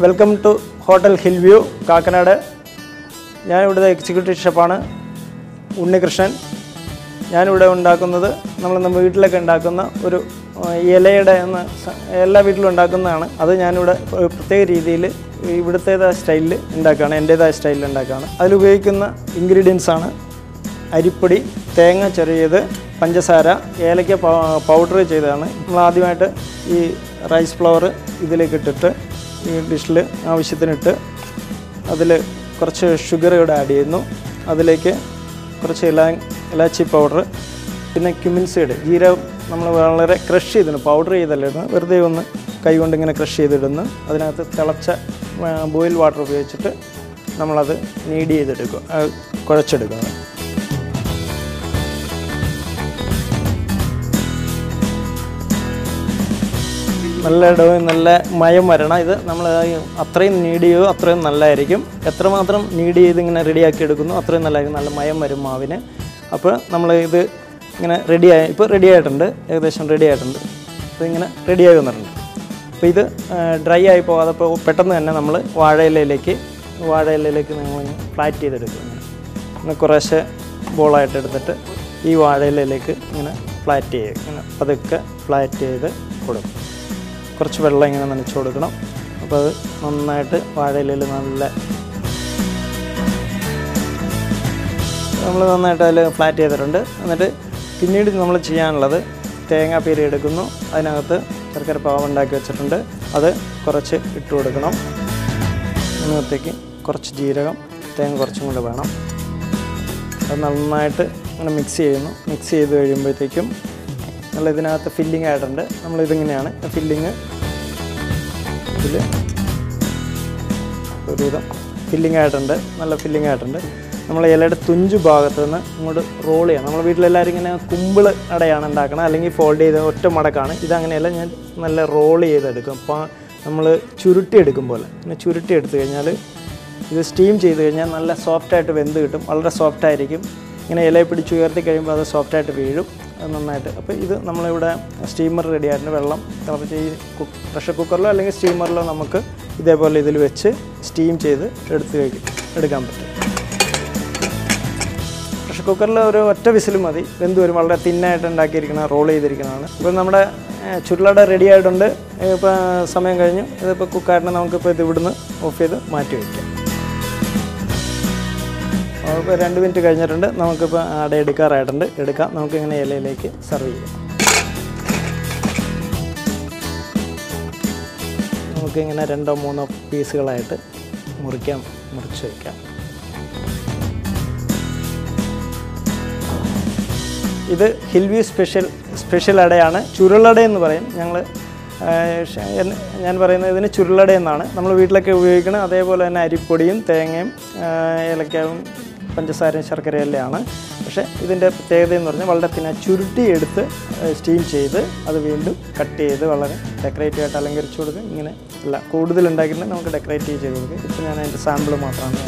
Welcome to hotel hill view Kakkanad. ഞാനിവിടുത്തെ executive ഷെഫാണ് ഉണ്ണികൃഷ്ണൻ. ഞാനിവിടെ ഉണ്ടാക്കുന്നത് നമ്മൾ വീട്ടിലൊക്കെ ഉണ്ടാക്കുന്ന ഒരു ഇലയുടെ എല്ലാ വീട്ടിലും ഉണ്ടാക്കുന്നതാണ്. അത് ഞാനിവിടെ ഒരു പ്രത്യേക രീതിയിൽ ഇവിടുത്തേതായ സ്റ്റൈലിൽ ഉണ്ടാക്കുകയാണ്, എൻ്റേതായ സ്റ്റൈലിൽ ഉണ്ടാക്കുകയാണ്. അതിലുപയോഗിക്കുന്ന ഇൻഗ്രീഡിയൻസാണ് അരിപ്പൊടി, തേങ്ങ ചെറിയത്, പഞ്ചസാര, ഏലക്ക പൗഡർ ചെയ്തതാണ്. നമ്മൾ ആദ്യമായിട്ട് ഈ റൈസ് ഫ്ലവർ ഇതിലേക്ക് ഇട്ടിട്ട് ഈ ഡിഷിൽ ആവശ്യത്തിനിട്ട് അതിൽ കുറച്ച് ഷുഗർ ഇവിടെ ആഡ് ചെയ്യുന്നു. അതിലേക്ക് കുറച്ച് ഇലാച്ചി പൗഡർ, പിന്നെ ക്യുമിൻ സീഡ്, ജീരകം നമ്മൾ വളരെ ക്രഷ് ചെയ്തിടുന്നു, പൗഡർ ചെയ്തല്ല ഇടുന്നു, വെറുതെ ഒന്ന് കൈ കൊണ്ട് ഇങ്ങനെ ക്രഷ് ചെയ്തിടുന്നു. അതിനകത്ത് തിളച്ച ബോയിൽ വാട്ടർ ഉപയോഗിച്ചിട്ട് നമ്മളത് നീഡ് ചെയ്തെടുക്കും, കുഴച്ചെടുക്കുക. നല്ല നല്ല മയം വരണം. ഇത് നമ്മൾ അത്രയും നീഡ് ചെയ്യുമോ അത്രയും നല്ലതായിരിക്കും. എത്രമാത്രം നീഡ് ചെയ്ത് ഇങ്ങനെ റെഡിയാക്കി എടുക്കുന്നു അത്രയും നല്ലതായിരിക്കും. നല്ല മയം വരും മാവിന്. അപ്പോൾ നമ്മൾ ഇത് ഇങ്ങനെ ഇപ്പോൾ റെഡി ആയിട്ടുണ്ട്, ഏകദേശം റെഡി ആയിട്ടുണ്ട്. ഇതിങ്ങനെ റെഡിയായി വന്നിട്ടുണ്ട്. അപ്പോൾ ഇത് ഡ്രൈ ആയി പോകാതെ പെട്ടെന്ന് തന്നെ നമ്മൾ വാഴയിലയിലേക്ക് നമ്മൾ ഫ്ലാറ്റ് ചെയ്തെടുക്കും. ഇങ്ങനെ കുറേശ്ശെ ബോളായിട്ട് എടുത്തിട്ട് ഈ വാഴയിലയിലേക്ക് ഇങ്ങനെ ഫ്ലാറ്റ് ചെയ്യുക. ഇങ്ങനെ പതുക്കെ ഫ്ലാറ്റ് ചെയ്ത് കൊടുക്കും. കുറച്ച് വെള്ളം ഇങ്ങനെ നനച്ച് കൊടുക്കണം. അപ്പോൾ അത് നന്നായിട്ട് വാഴയിലയിൽ നമ്മൾ നന്നായിട്ട് അതിൽ ഫ്ലാറ്റ് ചെയ്തിട്ടുണ്ട്. എന്നിട്ട് പിന്നീട് നമ്മൾ ചെയ്യാനുള്ളത് തേങ്ങാപ്പീര എടുക്കുന്നു. അതിനകത്ത് ശർക്കര പാവ് ഉണ്ടാക്കി വെച്ചിട്ടുണ്ട്, അത് കുറച്ച് ഇട്ട് കൊടുക്കണം. അതിനകത്തേക്ക് കുറച്ച് ജീരകം, തേങ്ങ കുറച്ചും കൂടെ വേണം. അത് നന്നായിട്ട് ഇങ്ങനെ മിക്സ് ചെയ്യുന്നു. മിക്സ് ചെയ്ത് കഴിയുമ്പോഴത്തേക്കും ഇതിനകത്ത് ഫില്ലിംഗ് ആയിട്ടുണ്ട്. നമ്മളിതിങ്ങനെയാണ് ഫില്ലിങ്. ഇതിൽ ഒരുവിധം ഫില്ലിംഗ് ആയിട്ടുണ്ട്, നല്ല ഫില്ലിംഗ് ആയിട്ടുണ്ട്. നമ്മൾ ഇലയുടെ തുഞ്ചു ഭാഗത്ത് നിന്ന് ഇങ്ങോട്ട് റോൾ ചെയ്യണം. നമ്മൾ വീട്ടിലെല്ലാവരും ഇങ്ങനെ കുമ്പിൾ അടയാണ് ഉണ്ടാക്കണം, അല്ലെങ്കിൽ ഫോൾഡ് ചെയ്ത് ഒറ്റ മടക്കാണ്. ഇതങ്ങനെയല്ല, ഞാൻ നല്ല റോൾ ചെയ്തെടുക്കും. അപ്പോൾ നമ്മൾ ചുരുട്ടിയെടുക്കും പോലെ പിന്നെ ചുരുട്ടിയെടുത്ത് കഴിഞ്ഞാൽ ഇത് സ്റ്റീം ചെയ്ത് കഴിഞ്ഞാൽ നല്ല സോഫ്റ്റായിട്ട് വെന്ത് കിട്ടും. വളരെ സോഫ്റ്റായിരിക്കും. ഇങ്ങനെ ഇലയെ പിടിച്ച് ഉയർത്തി കഴിയുമ്പോൾ അത് സോഫ്റ്റായിട്ട് വീഴും നന്നായിട്ട്. അപ്പോൾ ഇത് നമ്മളിവിടെ സ്റ്റീമർ റെഡി ആയിട്ടുണ്ട്. വെള്ളം തിളപ്പിച്ച് ഈ പ്രഷർ കുക്കറിലോ അല്ലെങ്കിൽ സ്റ്റീമറിലോ നമുക്ക് ഇതേപോലെ ഇതിൽ വെച്ച് സ്റ്റീം ചെയ്ത് എടുക്കാൻ പറ്റും. പ്രഷർ കുക്കറിൽ ഒരു ഒറ്റ വിസിൽ മതി, വെന്ത് വരും. വളരെ തിന്നായിട്ട് ഉണ്ടാക്കിയിരിക്കണം, റോൾ ചെയ്തിരിക്കുന്നതാണ്. ഇപ്പോൾ നമ്മുടെ ചുരുളട റെഡി ആയിട്ടുണ്ട്. ഇപ്പോൾ സമയം കഴിഞ്ഞു. ഇതിപ്പോൾ കുക്കായിട്ട് നമുക്കിപ്പോൾ ഇത് ഇവിടുന്ന് ഓഫ് ചെയ്ത് മാറ്റി വയ്ക്കാം. ഇപ്പോൾ 2 മിനിറ്റ് കഴിഞ്ഞിട്ടുണ്ട്. നമുക്കിപ്പോൾ അട എടുക്കാറായിട്ടുണ്ട്. നമുക്കിങ്ങനെ ഇലയിലേക്ക് സെർവ് ചെയ്യാം. നമുക്കിങ്ങനെ 2-3 പീസുകളായിട്ട് മുറിച്ച് വയ്ക്കാം. ഇത് ഹിൽ വ്യൂ സ്പെഷ്യൽ അടയാണ്. ചുരുളട എന്ന് പറയും. ഞാൻ പറയുന്നത് ഇതിന് ചുരുളട എന്നാണ്. നമ്മൾ വീട്ടിലൊക്കെ ഉപയോഗിക്കുന്നത്. അതേപോലെ തന്നെ അരിപ്പൊടിയും തേങ്ങയും ഏലക്കയും പഞ്ചസാരയും ശർക്കരയെല്ലാമാണ്. പക്ഷേ ഇതിൻ്റെ പ്രത്യേകത എന്ന് പറഞ്ഞാൽ വളരെ ചുരുട്ടി എടുത്ത് സ്റ്റീം ചെയ്ത് അത് വീണ്ടും കട്ട് ചെയ്ത് വളരെ ഡെക്കറേറ്റീവ് ആയിട്ട് അലങ്കരിച്ച് കൊടുക്കുക. ഇങ്ങനെ അല്ല, കൂടുതൽ ഉണ്ടാക്കിയിട്ടുണ്ടെങ്കിൽ നമുക്ക് ഡെക്കറേറ്റീവ് ചെയ്ത് കൊടുക്കുക. ഇപ്പോൾ ഞാൻ അതിൻ്റെ സാമ്പിൾ മാത്രമാണ്